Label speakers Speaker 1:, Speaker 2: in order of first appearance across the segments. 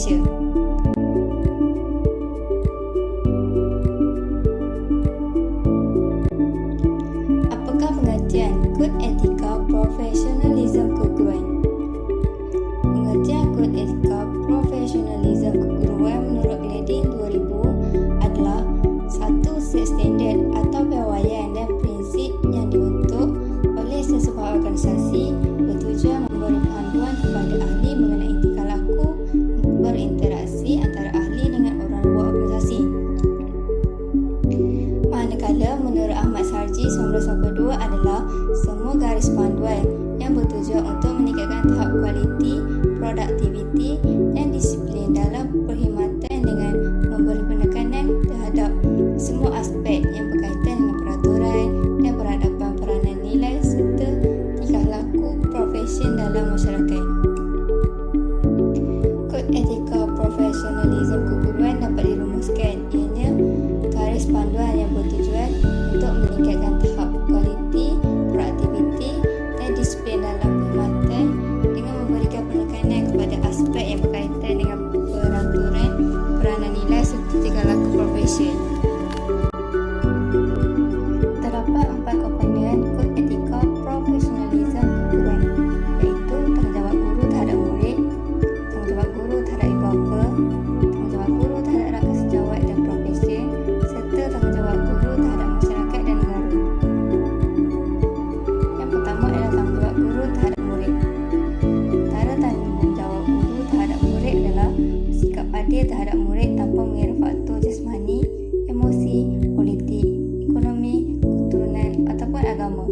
Speaker 1: Malaysia. Apakah pengertian Kod Etika Profesionalisme Keguruan? Pengertian Kod Etika Profesionalisme Keguruan menurut Glading 2000 adalah satu set standard atau piawaian dan prinsip yang dibentuk oleh sesebuah organisasi bertujuan memberi panduan kepada ahli mengenai tingkah laku berinteraksi antara ahli dengan orang luar organisasi. Manakala menurut Ahmad Sarji 1982 adalah semua garis panduan yang bertujuan untuk meningkatkan tahap kualiti, produktiviti dan disiplin dalam perkhidmatan dengan memberi penekanan terhadap semua aspek yang berkaitan dengan peraturan dan peradaban peranan nilai serta tingkah laku profesion dalam masyarakat. Kod etika profesionalisme keguruan dapat dirumuskan ianya garis panduan yang bertujuan untuk meningkatkan tahap kualiti, produktiviti dan disiplin dalam perkhidmatan dengan memberikan penekanan kepada aspek yang berkaitan dengan peraturan peranan nilai serta tingkah laku profesion. Terdapat 4 komponen kod etika profesionalisme keguruan, iaitu tanggungjawab guru terhadap murid, tanggungjawab guru terhadap ibu bapa, tanggungjawab guru terhadap rakan sejawat dan profesion, serta tanggungjawab guru terhadap masyarakat dan negara. Yang pertama adalah tanggungjawab guru terhadap murid. Antara tanggungjawab guru terhadap murid adalah bersikap adil terhadap murid tanpa mengira faktor jasmani, emosi, politik, ekonomi, keturunan ataupun agama.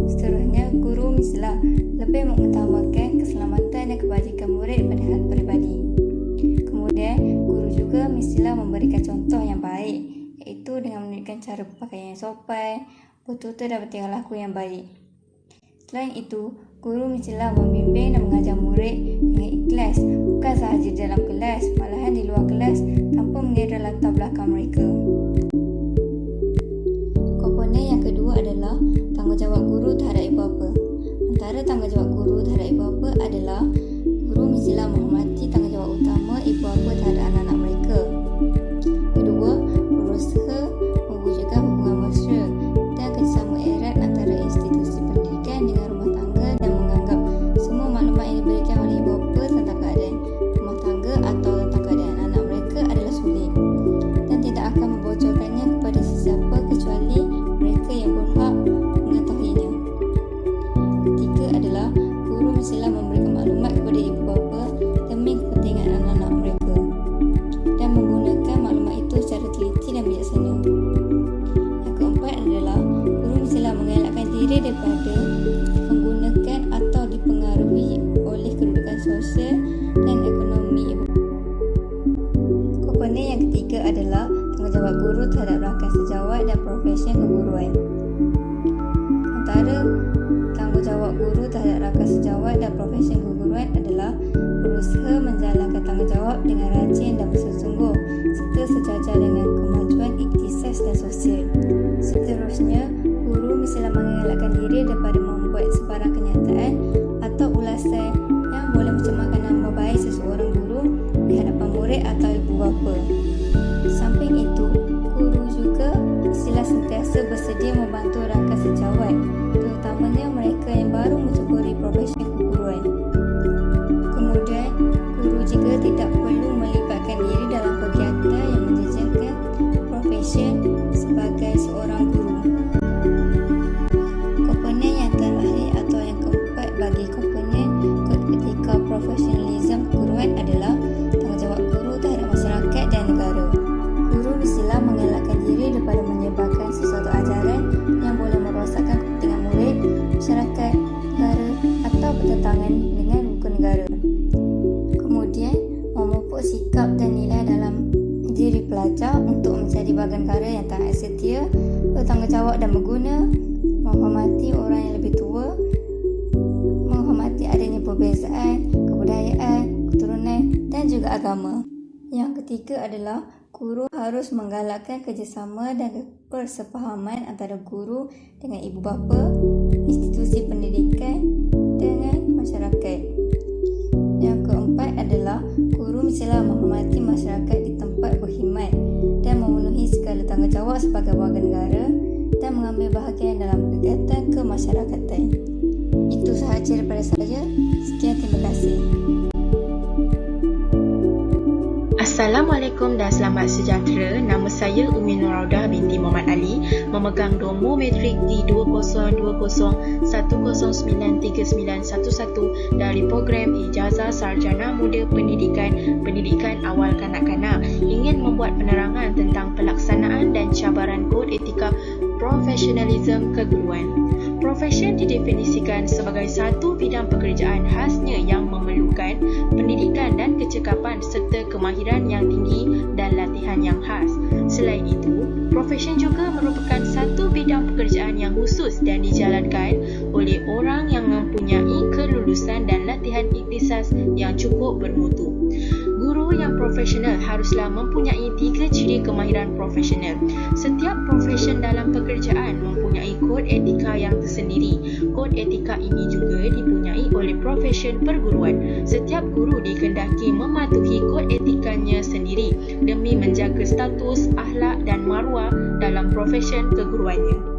Speaker 1: Seterusnya, guru mestilah lebih mengutamakan keselamatan dan kebajikan murid pada hal peribadi. Kemudian, guru juga mestilah memberikan contoh yang baik, iaitu dengan menunjukkan cara berpakaian yang sopan, bertutur dan bertingkah laku yang baik. Selain itu, guru mestilah membimbing dan mengajar murid dengan ikhlas, bukan sahaja di dalam kelas, malahan di luar kelas tanpa mengira latar belakang mereka. Komponen yang kedua adalah tanggungjawab guru terhadap ibu bapa. Antara tanggungjawab guru terhadap ibu bapa adalah guru mestilah menghormati tanggungjawab utama ibu bapa terhadap anak-anak mereka. Kedua, berusaha mewujudkan hubungan mesra dan kerjasama erat antara institusi pendidikan dengan rumah tangga dan menganggap semua maklumat yang diberikan oleh ibu bapa tentang keadaan rumah tangga atau tentang keadaan anak mereka adalah sulit dan tidak akan membocorkannya kepada sesiapa kecuali mereka yang berhak mengetahuinya. Ketiga adalah guru mestilah memberikan maklumat kepada ibu bapa demi kepentingan anak-anak mereka dan menggunakan maklumat itu secara teliti dan bijaksana. Yang keempat adalah guru mestilah mengelakkan diri daripada menggunakan atau dipengaruhi oleh kedudukan sosial dan ekonomi ibu. Komponen yang ketiga adalah tanggungjawab guru terhadap rakan sejawat dan profesion keguruan. Antara tanggungjawab guru terhadap rakan sejawat dan profesion keguruan adalah berusaha menjalankan tanggungjawab dengan rajin dan bersungguh serta sejajar dengan kemajuan iktisas dan sosial. Seterusnya, guru mestilah mengelakkan diri daripada membuat sebarang kenyataan atau ulasan yang boleh mencemarkan nama baik seseorang guru di hadapan murid atau ibu bapa. Samping itu, guru juga mestilah sentiasa bersedia membantu rakan sejawat, terutamanya mereka yang baru menceburi profesi keguruan. Kemudian, guru juga tidak perlu melibatkan diri dalam kegiatan yang menjejakkan profesi sebagai seorang guru. Komponen yang terakhir atau yang keempat bagi komponen kod etika profesionalisme keguruan adalah tanggungjawab guru terhadap masyarakat dan negara. Guru mestilah mengelakkan diri daripada menyebarkan sesuatu ajaran yang boleh merosakkan kepentingan murid, masyarakat, negara atau bertentangan dengan hukum negara. Kemudian, memupuk sikap dan nilai dalam diri pelajar untuk menjadi warga negara yang taat setia, bertanggungjawab dan berguna, menghormati orang yang lebih tua, menghormati adanya perbezaan, kebudayaan, keturunan dan juga agama. Yang ketiga adalah guru harus menggalakkan kerjasama dan persefahaman antara guru dengan ibu bapa, institusi pendidikan dengan masyarakat. Yang keempat adalah guru mestilah menghormati masyarakat di tempat berkhidmat dan memenuhi segala tanggungjawab sebagai warga negara dan mengambil bahagian dalam kegiatan kemasyarakatan. Itu sahaja daripada saya. Sekian, terima kasih.
Speaker 2: Assalamualaikum dan selamat sejahtera. Nama saya Umi Nuraudah binti Muhammad Ali, memegang nombor matrik D202010939111 dari program Ijazah Sarjana Muda Pendidikan Awal Kanak-kanak. Ingin membuat penerangan tentang pelaksanaan dan cabaran kod etika profesionalisme keguruan. Profesion didefinisikan sebagai satu bidang pekerjaan khasnya yang memerlukan pendidikan dan kecekapan serta kemahiran yang tinggi dan latihan yang khas. Selain itu, profesion juga merupakan satu bidang pekerjaan yang khusus dan dijalankan oleh orang yang mempunyai kelulusan dan latihan ikhtisas yang cukup bermutu. Guru yang profesional haruslah mempunyai 3 ciri kemahiran profesional. Setiap profesion dalam pekerjaan mempunyai kod etika yang tersendiri. Kod etika ini juga dipunyai oleh profesion perguruan. Setiap guru dikehendaki mematuhi kod etikanya sendiri demi menjaga status, akhlak dan maruah dalam profesion keguruannya.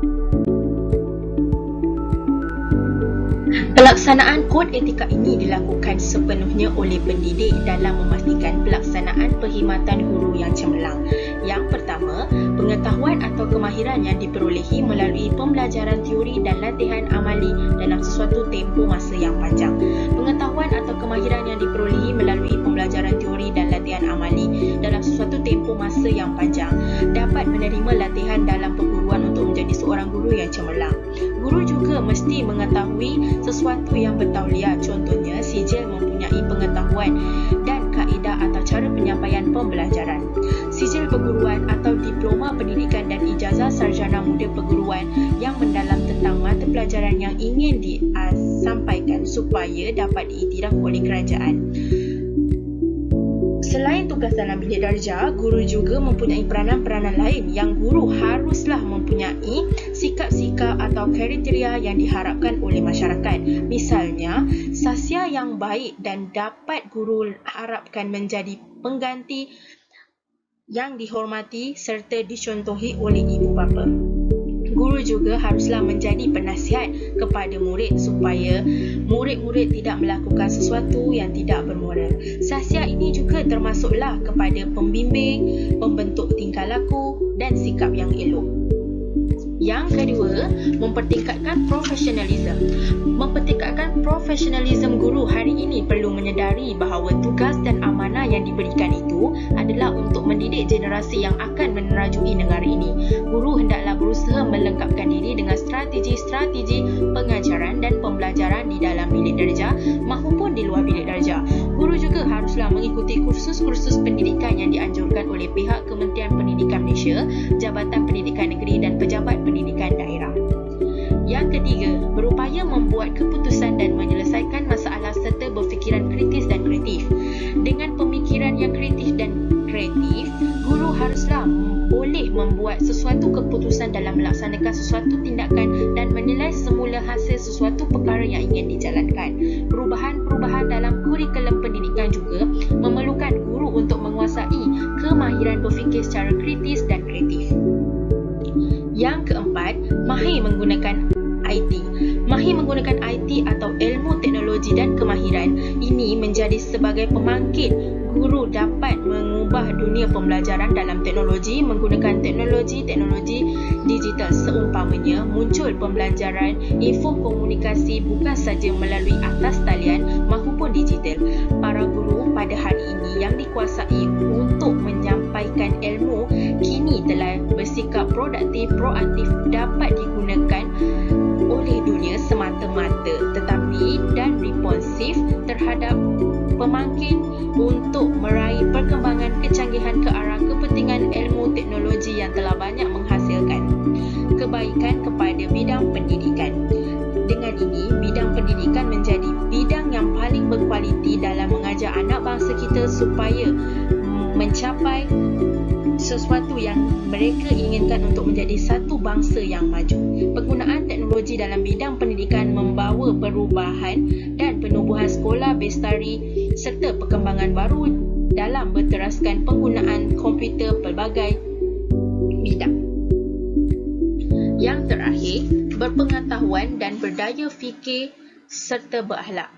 Speaker 2: Pelaksanaan kod etika ini dilakukan sepenuhnya oleh pendidik dalam memastikan pelaksanaan perkhidmatan guru yang cemerlang. Yang pertama, pengetahuan atau kemahiran yang diperolehi melalui pembelajaran teori dan latihan amali dalam sesuatu tempoh masa yang panjang. Pengetahuan atau kemahiran yang diperolehi melalui pembelajaran teori dan latihan amali dalam sesuatu tempoh masa yang panjang dapat menerima latihan dalam perguruan untuk menjadi seorang guru yang cemerlang. Guru juga mesti mengetahui sesuatu yang bertauliah, contohnya sijil mempunyai pengetahuan dan kaedah atau cara penyampaian pembelajaran. Sijil perguruan atau diploma pendidikan dan ijazah sarjana muda perguruan yang mendalam tentang mata pelajaran yang ingin disampaikan supaya dapat diiktiraf oleh kerajaan. Selain tugas dalam bilik darjah, guru juga mempunyai peranan-peranan lain yang guru haruslah mempunyai sikap-sikap atau kriteria yang diharapkan oleh masyarakat. Misalnya, sahsia yang baik dan dapat guru harapkan menjadi pengganti yang dihormati serta dicontohi oleh ibu bapa. Guru juga haruslah menjadi penasihat kepada murid supaya murid-murid tidak melakukan sesuatu yang tidak bermoral. Sahsia ini juga termasuklah kepada pembimbing, pembentuk tingkah laku dan sikap yang elok. Yang kedua, mempertingkatkan profesionalisme. Mempertingkatkan profesionalisme guru hari ini perlu menyedari bahawa tugas dan amanah yang diberikan itu adalah untuk mendidik generasi yang akan menerajui negara ini. Guru hendaklah berusaha melengkapkan diri dengan strategi-strategi pengajaran dan pembelajaran di dalam bilik darjah maupun di luar bilik darjah. Guru juga haruslah mengikuti kursus-kursus pendidikan yang dianjurkan oleh pihak Kementerian Pendidikan Malaysia, Jabatan Pendidikan Negeri dan Pejabat Pendidikan Daerah. Yang ketiga, berupaya membuat keputusan dan menyelesaikan masalah serta berfikiran kritis dan kreatif. Dengan pemikiran yang kritis dan kreatif, guru haruslah boleh membuat sesuatu keputusan dalam melaksanakan sesuatu tindakan dan menilai semula hasil sesuatu perkara yang ingin dijalankan. Perubahan-perubahan dalam kurikulum pendidikan juga memerlukan guru untuk menguasai kemahiran berfikir secara kritis dan kreatif. Yang keempat, mahir menggunakan IT. Mahir menggunakan IT atau ilmu teknologi dan kemahiran ini menjadi sebagai pembangkit guru dapat mengubah dunia pembelajaran dalam teknologi menggunakan teknologi digital. Seumpamanya muncul pembelajaran info komunikasi bukan saja melalui atas talian maupun digital. Para guru pada hari ini yang dikuasai untuk menyampaikan ilmu kini telah bersikap proaktif dapat digunakan oleh dunia semata-mata tetapi dan responsif terhadap pemangkin untuk meraih perkembangan kecanggihan ke arah kepentingan ilmu teknologi yang telah banyak menghasilkan kebaikan kepada bidang pendidikan. Dengan ini, bidang pendidikan menjadi bidang yang paling berkualiti dalam mengajar anak bangsa kita supaya mencapai sesuatu yang mereka inginkan untuk menjadi satu bangsa yang maju. Penggunaan teknologi dalam bidang pendidikan membawa perubahan dan penubuhan sekolah bestari serta perkembangan baru dalam berteraskan penggunaan komputer pelbagai bidang. Yang terakhir, berpengetahuan dan berdaya fikir serta berakhlak.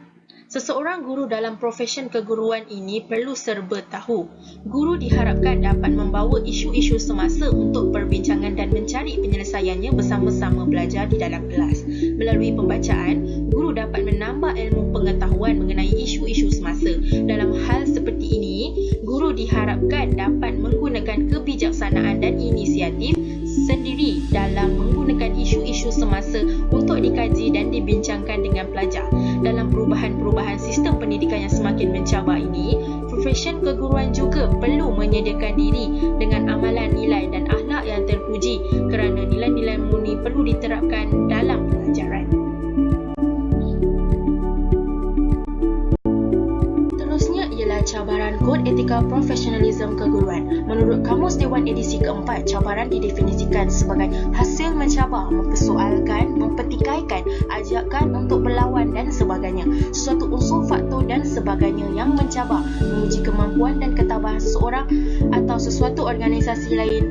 Speaker 2: Seseorang guru dalam profesyen keguruan ini perlu serba tahu. Guru diharapkan dapat membawa isu-isu semasa untuk perbincangan dan mencari penyelesaiannya bersama-sama belajar di dalam kelas. Melalui pembacaan, guru dapat menambah ilmu pengetahuan mengenai isu-isu semasa. Dalam hal seperti ini, guru diharapkan dapat menggunakan kebijaksanaan dan inisiatif sendiri dalam menggunakan isu-isu semasa untuk dikaji dan dibincangkan dengan pelajar. Dalam perubahan sistem pendidikan yang semakin mencabar ini, profesyen keguruan juga perlu menyediakan diri dengan amalan nilai dan akhlak yang terpuji kerana nilai-nilai murni perlu diterapkan dalam pengajaran. Terusnya ialah cabaran kod etika profesionalisme keguruan. Menurut Kamus Dewan edisi keempat, cabaran didefinisikan sebagai hasil mencabar, mempersoalkan, mempertikaikan, ajakan untuk berlawan dan sebagainya. Sesuatu unsur, faktor dan sebagainya yang mencabar, menguji kemampuan dan ketabahan seseorang atau sesuatu organisasi lain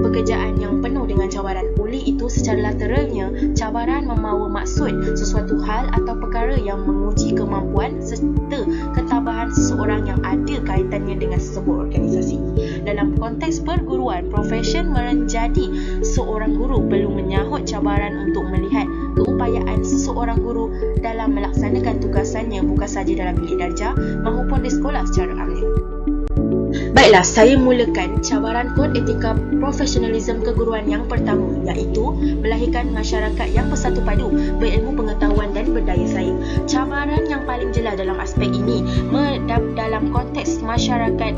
Speaker 2: pekerjaan yang penuh dengan cabaran. Oleh itu, secara lateralnya, cabaran membawa maksud sesuatu hal atau perkara yang menguji kemampuan serta ketabahan seseorang yang ada kaitannya dengan sebuah organisasi. Dalam konteks perguruan, profesyen menjadi seorang guru perlu menyahut cabaran untuk melihat keupayaan seseorang guru dalam melaksanakan tugasannya bukan sahaja dalam bilik darjah maupun di sekolah secara amnya. Baiklah, saya mulakan cabaran kod etika profesionalisme keguruan yang pertama, iaitu melahirkan masyarakat yang bersatu padu, berilmu pengetahuan dan berdaya saing. Cabaran yang paling jelas dalam aspek ini dalam konteks masyarakat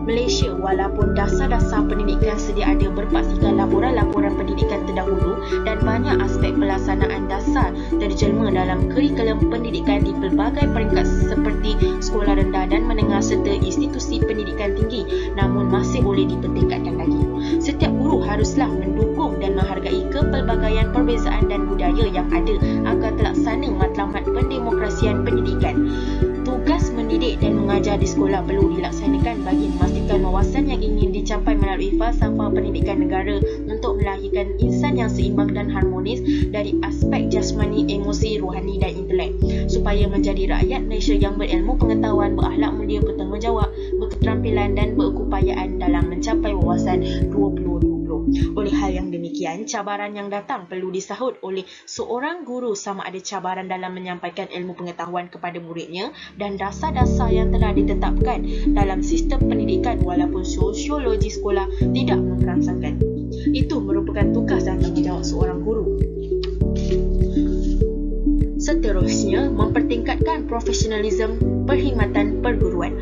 Speaker 2: Malaysia, walaupun dasar-dasar pendidikan sedia ada berpaksikan laporan-laporan pendidikan terdahulu dan banyak aspek pelaksanaan dasar terjelma dalam kurikulum pendidikan di pelbagai peringkat seperti sekolah rendah dan menengah serta institusi pendidikan tinggi, namun masih boleh dipertingkatkan lagi. Setiap guru haruslah mendukung dan menghargai kepelbagaian perbezaan dan budaya yang ada agar terlaksana matlamat pendemokrasian pendidikan. Tugas mendidik dan mengajar di sekolah perlu dilaksanakan bagi memastikan wawasan yang ingin dicapai melalui falsafah pendidikan negara untuk melahirkan insan yang seimbang dan harmonis dari aspek jasmani, emosi, rohani dan intelek, supaya menjadi rakyat Malaysia yang berilmu pengetahuan, berakhlak mulia, bertanggungjawab, berketerampilan dan berkeupayaan dalam mencapai wawasan 2020. Oleh hal yang demikian, cabaran yang datang perlu disahut oleh seorang guru sama ada cabaran dalam menyampaikan ilmu pengetahuan kepada muridnya dan dasar-dasar yang telah ditetapkan dalam sistem pendidikan walaupun sosiologi sekolah tidak merangsangkan. Itu merupakan tugas dan tanggungjawab seorang guru. Seterusnya, mempertingkatkan profesionalisme perkhidmatan perguruan.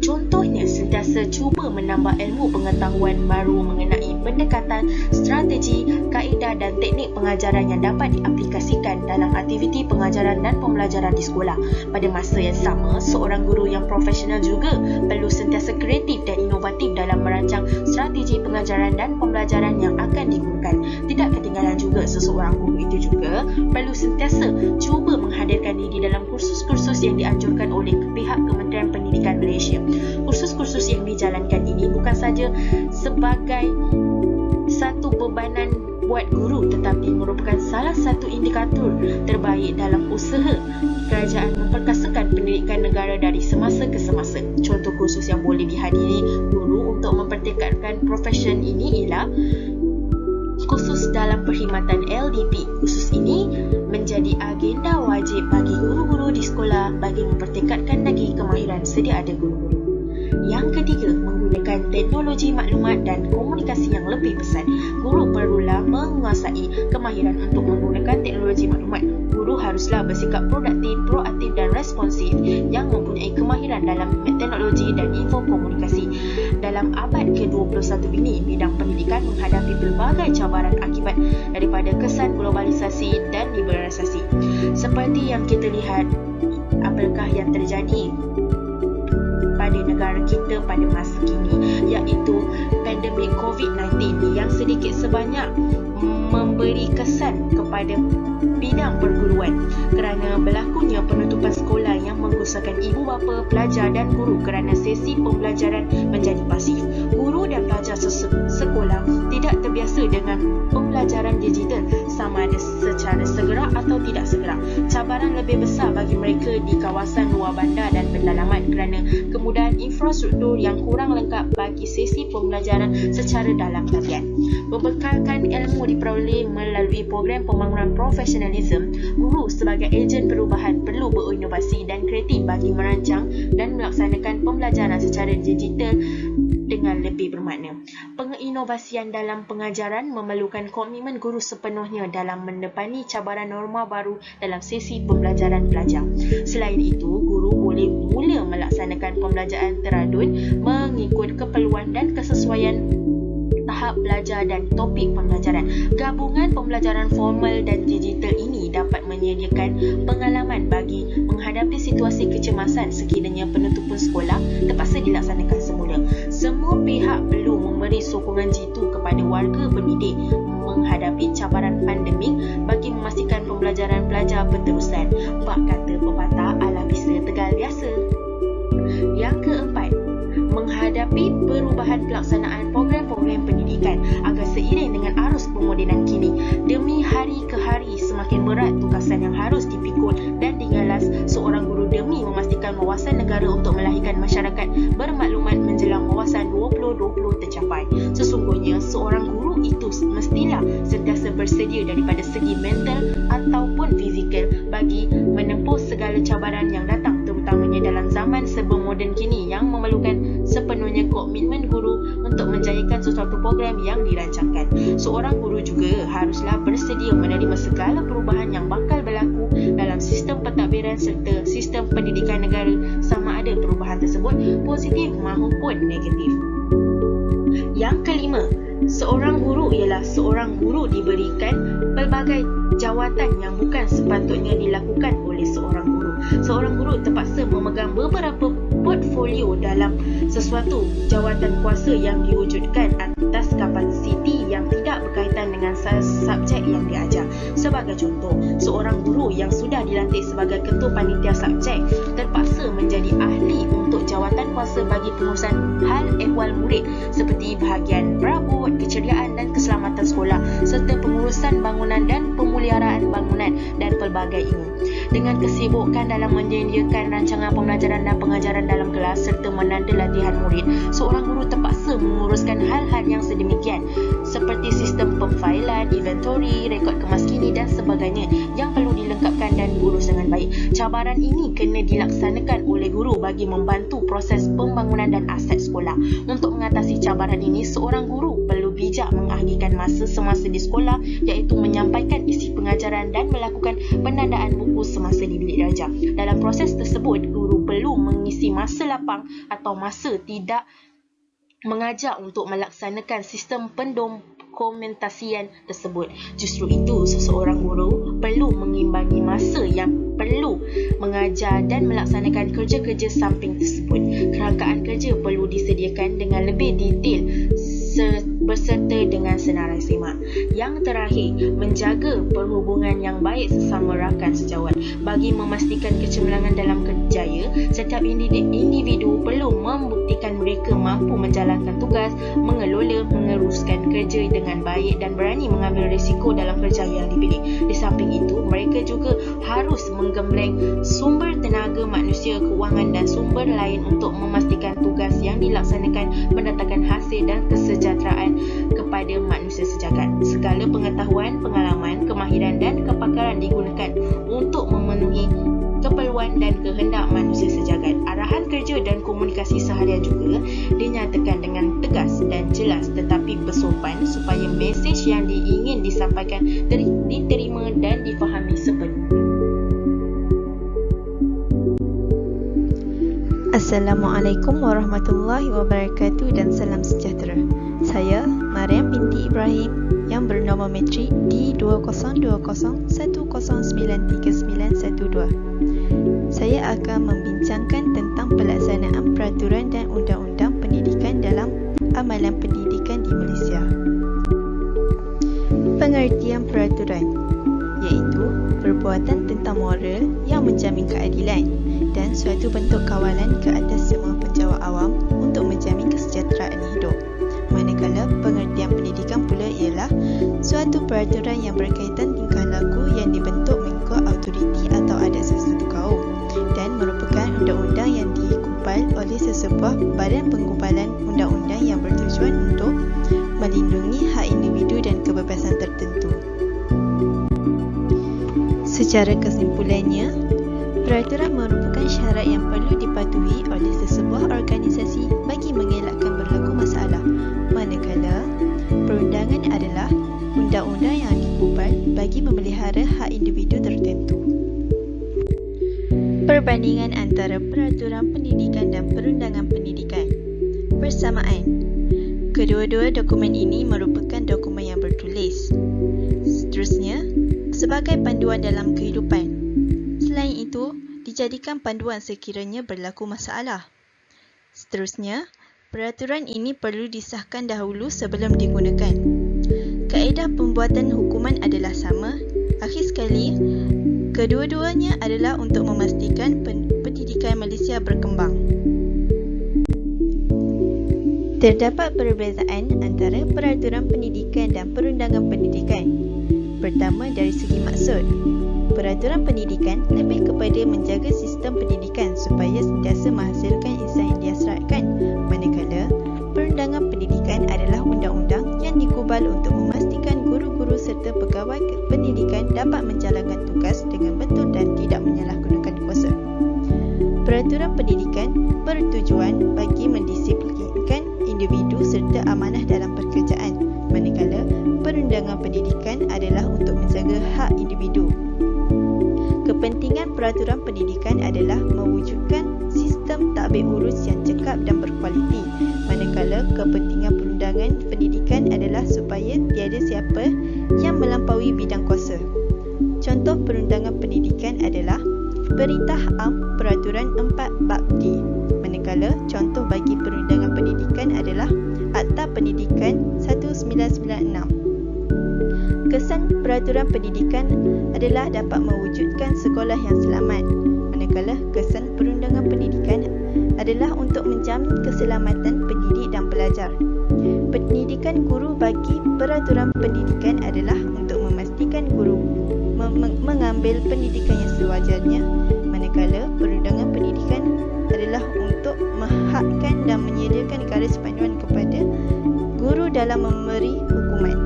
Speaker 2: Contohnya, sentiasa cuba menambah ilmu pengetahuan baru mengenai pendekatan, strategi, kaedah dan teknik pengajaran yang dapat diaplikasikan dalam aktiviti pengajaran dan pembelajaran di sekolah. Pada masa yang sama, seorang guru yang profesional juga perlu sentiasa kreatif dan inovatif dalam merancang strategi pengajaran dan pembelajaran yang akan digunakan. Tidak ketinggalan juga, seseorang guru itu juga perlu sentiasa cuba menghadirkan diri dalam kursus-kursus yang dianjurkan oleh pihak Kementerian Pendidikan Malaysia. Kursus-kursus yang dijalankan ini bukan saja sebagai satu bebanan buat guru, tetapi merupakan salah satu indikator terbaik dalam usaha kerajaan memperkasakan pendidikan negara dari semasa ke semasa. Contoh kursus yang boleh dihadiri guru untuk mempertingkatkan profesyen ini ialah kursus dalam perkhidmatan LDP. Kursus ini menjadi agenda wajib bagi guru-guru di sekolah bagi mempertingkatkan lagi kemahiran sedia ada guru-guru. Yang ketiga, menggunakan teknologi maklumat dan komunikasi yang lebih besar. Guru perlulah menguasai kemahiran untuk menggunakan teknologi maklumat. Guru haruslah bersikap proaktif dan responsif yang mempunyai kemahiran dalam teknologi dan info komunikasi. Dalam abad ke-21 ini, bidang pendidikan menghadapi pelbagai cabaran akibat daripada kesan globalisasi dan liberalisasi. Seperti yang kita lihat, apakah yang terjadi pada negara kita pada masa kini, iaitu pandemik COVID-19 yang sedikit sebanyak memberi kesan kepada bidang perguruan kerana berlakunya penutupan sekolah yang menggusarkan ibu bapa, pelajar dan guru kerana sesi pembelajaran menjadi pasif. Guru dan pelajar sekolah tidak terbiasa dengan pembelajaran digital sama ada secara segera atau tidak segera. Cabaran lebih besar bagi mereka di kawasan luar bandar dan pendalaman kerana kemudahan infrastruktur yang kurang lengkap bagi sesi pembelajaran secara dalam talian. Berbekalkan ilmu diperoleh melalui program pembangunan profesionalism, guru sebagai ejen perubahan perlu berinovasi dan kreatif bagi merancang dan melaksanakan pembelajaran secara digital dengan lebih bermakna. Penginovasian dalam pengajaran memerlukan komitmen guru sepenuhnya dalam menepani cabaran norma baru dalam sesi pembelajaran pelajar. Selain itu, guru boleh mula melaksanakan pembelajaran teradun mengikut keperluan dan kesesuaian tahap belajar dan topik pembelajaran. Gabungan pembelajaran formal dan digital ini dapat menyediakan pengalaman bagi menghadapi situasi kecemasan sekiranya penutupan sekolah terpaksa dilaksanakan semula. Semua pihak perlu memberi sokongan jitu kepada warga pendidik menghadapi cabaran pandemik bagi memastikan pembelajaran pelajar berterusan. Bak kata pepatah, ala bisa tegal biasa. Yang keempat, menghadapi perubahan pelaksanaan program-program pendidikan agar seiring dengan arus pemodenan kini. Demi hari ke hari semakin berat tugasan yang harus dipikul dan digalas seorang guru demi memastikan wawasan negara untuk melahirkan masyarakat bermaklumat menjelang wawasan 2020 tercapai. Sesungguhnya seorang guru itu mestilah sentiasa bersedia daripada segi mental ataupun fizikal bagi menempuh segala cabaran yang datang, terutamanya dalam zaman serba moden kini yang memerlukan sepenuhnya komitmen guru untuk menjayakan sesuatu program yang dirancangkan. Seorang guru juga haruslah bersedia menerima segala perubahan yang bakal berlaku dalam sistem pentadbiran serta sistem pendidikan negara, sama ada perubahan tersebut positif maupun negatif. Yang kelima, seorang guru ialah seorang guru diberikan pelbagai jawatan yang bukan sepatutnya dilakukan oleh seorang guru. Seorang guru terpaksa memegang beberapa portfolio dalam sesuatu jawatan kuasa yang diwujudkan atas kapasiti yang tidak berkaitan dengan subjek yang diajar. Sebagai contoh, seorang guru yang sudah dilantik sebagai ketua panitia subjek terpaksa menjadi ahli untuk jawatan kuasa bagi pengurusan hal ehwal murid seperti bahagian perabot, keceriaan dan keselamatan sekolah serta pengurusan bangunan dan pemeliharaan bangunan dan pelbagai ini. Dengan kesibukan dalam menyediakan rancangan pembelajaran dan pengajaran dalam kelas serta menanda latihan murid, seorang guru terpaksa menguruskan hal-hal yang sedemikian seperti sistem pemfailan, inventory, rekod kemaskini dan sebagainya yang perlu dilengkapkan dan diurus dengan baik. Cabaran ini kena dilaksanakan oleh guru bagi membantu proses pembangunan dan aset sekolah. Untuk mengatasi cabaran ini, seorang guru perlu bijak mengakhirkan masa semasa di sekolah, iaitu menyampaikan isi pengajaran dan melakukan penandaan buku semasa di bilik darjah. Dalam proses tersebut, guru perlu mengisi masa lapang atau masa tidak mengajar untuk melaksanakan sistem pendokumentasian tersebut. Justru itu, seseorang guru perlu mengimbangi masa yang perlu mengajar dan melaksanakan kerja-kerja samping tersebut. Kerangkaan kerja perlu disediakan dengan lebih detail berserta dengan senarai semak. Yang terakhir, menjaga perhubungan yang baik sesama rakan sejawat. Bagi memastikan kecemerlangan dalam kerjaya, setiap individu perlu membuktikan mereka mampu menjalankan tugas, mengelola, meneruskan kerja dengan baik dan berani mengambil risiko dalam kerja yang dipilih. Di samping itu, mereka juga harus menggembleng sumber tenaga manusia, kewangan dan sumber lain untuk memastikan tugas yang dilaksanakan mendatangkan hasil dan kesejahteraan kepada manusia sejagat. Segala pengetahuan, pengalaman, kemahiran dan kepakaran digunakan untuk memenuhi keperluan dan kehendak manusia sejagat. Arahan kerja dan komunikasi seharian juga dinyatakan dengan tegas dan jelas tetapi bersopan supaya mesej yang diingin disampaikan diterima dan difahami sepenuhnya.
Speaker 3: Assalamualaikum warahmatullahi wabarakatuh dan salam sejahtera. Saya Mariam binti Ibrahim yang bernama metrik D202010939912. Saya akan membincangkan tentang pelaksanaan peraturan dan undang-undang pendidikan dalam amalan pendidikan di Malaysia. bentuk kawalan ke atas semua penjawat awam untuk menjamin kesejahteraan hidup. Manakala pengertian pendidikan pula ialah suatu peraturan yang berkaitan tingkah laku yang dibentuk mengikut autoriti atau adat sesuatu kaum dan merupakan undang-undang yang digubal oleh sesebuah badan penggubalan undang-undang yang bertujuan untuk melindungi hak individu dan kebebasan tertentu. Secara kesimpulannya, peraturan merupakan syarat yang perlu dipatuhi oleh sesebuah organisasi bagi mengelakkan berlaku masalah, manakala perundangan adalah undang-undang yang digubal bagi memelihara hak individu tertentu. Perbandingan antara peraturan pendidikan dan perundangan pendidikan. Persamaan. Kedua-dua dokumen ini merupakan dokumen yang bertulis. Seterusnya, sebagai panduan dalam kehidupan. Selain itu, dijadikan panduan sekiranya berlaku masalah. Seterusnya, peraturan ini perlu disahkan dahulu sebelum digunakan. Kaedah pembuatan hukuman adalah sama. Akhir sekali, kedua-duanya adalah untuk memastikan pendidikan Malaysia berkembang. Terdapat perbezaan antara peraturan pendidikan dan perundangan pendidikan. Pertama, dari segi maksud. Peraturan pendidikan lebih kepada menjaga sistem pendidikan supaya sentiasa menghasilkan insan yang dihasratkan, manakala perundangan pendidikan adalah undang-undang yang digubal untuk memastikan guru-guru serta pegawai pendidikan dapat menjalankan tugas dengan betul dan tidak menyalahgunakan kuasa. Peraturan pendidikan bertujuan bagi mendisiplinkan individu serta amanah dalam pekerjaan, manakala perundangan pendidikan adalah untuk menjaga hak individu. Kepentingan peraturan pendidikan adalah mewujudkan sistem tadbir urus yang cekap dan berkualiti, manakala kepentingan perundangan pendidikan adalah supaya tiada siapa yang melampaui bidang kuasa. Contoh perundangan pendidikan adalah Perintah Am Peraturan 4 Bab D, manakala contoh bagi perundangan pendidikan adalah Akta Pendidikan 1996. Kesan peraturan pendidikan adalah dapat mewujudkan sekolah yang selamat, manakala kesan perundangan pendidikan adalah untuk menjamin keselamatan pendidik dan pelajar. Pendidikan guru bagi peraturan pendidikan adalah untuk memastikan guru mengambil pendidikan yang sewajarnya, manakala perundangan pendidikan adalah untuk menghakkan dan menyediakan garis panduan kepada guru dalam memberi hukuman.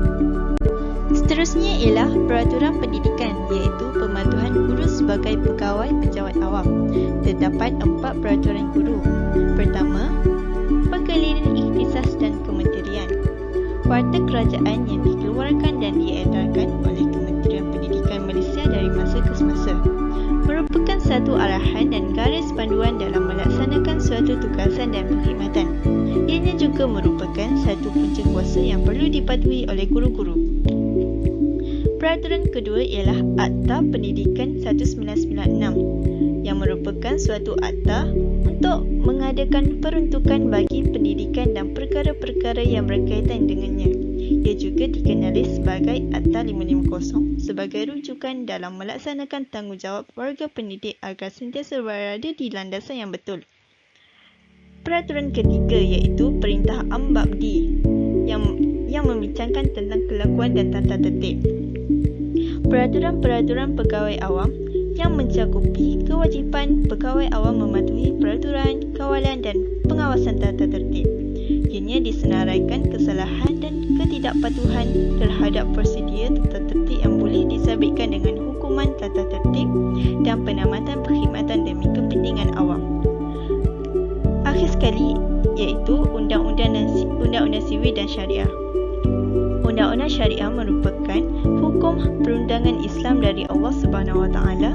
Speaker 3: Seterusnya ialah peraturan pendidikan, iaitu pematuhan guru sebagai pegawai penjawat awam. Terdapat 4 peraturan guru. Pertama, Pergiliran Ikhtisas dan Kementerian. Warta kerajaan yang dikeluarkan dan diedarkan oleh Kementerian Pendidikan Malaysia dari masa ke semasa. Merupakan satu arahan dan garis panduan dalam melaksanakan suatu tugasan dan perkhidmatan. Ianya juga merupakan satu punca kuasa yang perlu dipatuhi oleh guru-guru. Peraturan kedua ialah Akta Pendidikan 1996 yang merupakan suatu akta untuk mengadakan peruntukan bagi pendidikan dan perkara-perkara yang berkaitan dengannya. Ia juga dikenali sebagai Akta 550 sebagai rujukan dalam melaksanakan tanggungjawab warga pendidik agar sentiasa berada di landasan yang betul. Peraturan ketiga iaitu Perintah Am Bab D yang membincangkan tentang kelakuan dan tata tertib. Peraturan-peraturan pegawai awam yang mencakupi kewajipan pegawai awam mematuhi peraturan, kawalan dan pengawasan tata tertib. Ianya disenaraikan kesalahan dan ketidakpatuhan terhadap prosedur tata tertib yang boleh disabitkan dengan hukuman tata tertib dan penamatan perkhidmatan demi kepentingan awam. Akhir sekali iaitu Undang-Undang Sivil dan Syariah. Undang-Undang Syariah merupakan hukum perundangan Islam dari Allah Subhanahu Wa Taala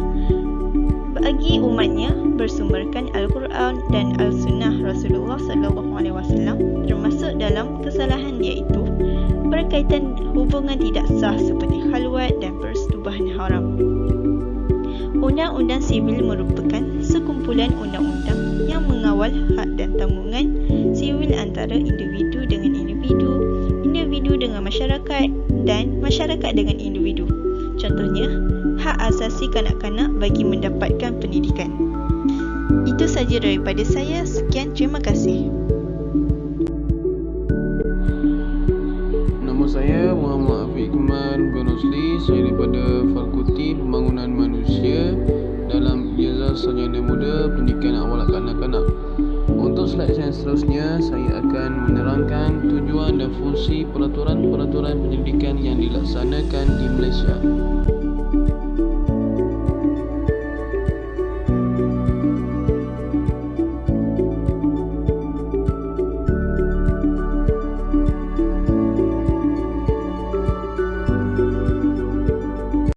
Speaker 3: bagi umatnya bersumberkan Al-Quran dan Al-Sunnah Rasulullah Sallallahu Alaihi Wasallam, termasuk dalam kesalahan iaitu berkaitan hubungan tidak sah seperti khalwat dan persetubuhan haram. Undang-Undang Sivil merupakan sekumpulan undang-undang yang mengawal hak dan tanggungan sivil antara individu dengan individu, individu dengan masyarakat dan masyarakat dengan individu. Contohnya, hak asasi kanak-kanak bagi mendapatkan pendidikan. Itu saja daripada saya. Sekian, terima kasih.
Speaker 4: Nama saya Muhammad Afiq Kemal bin Rosli. Saya daripada Fakulti Pembangunan Manusia dalam Ijazah Sarjana Muda Pendidikan Awal Kanak-kanak. Untuk slide yang seterusnya, saya akan menerangkan tujuan dan fungsi peraturan-peraturan pendidikan yang dilaksanakan di Malaysia.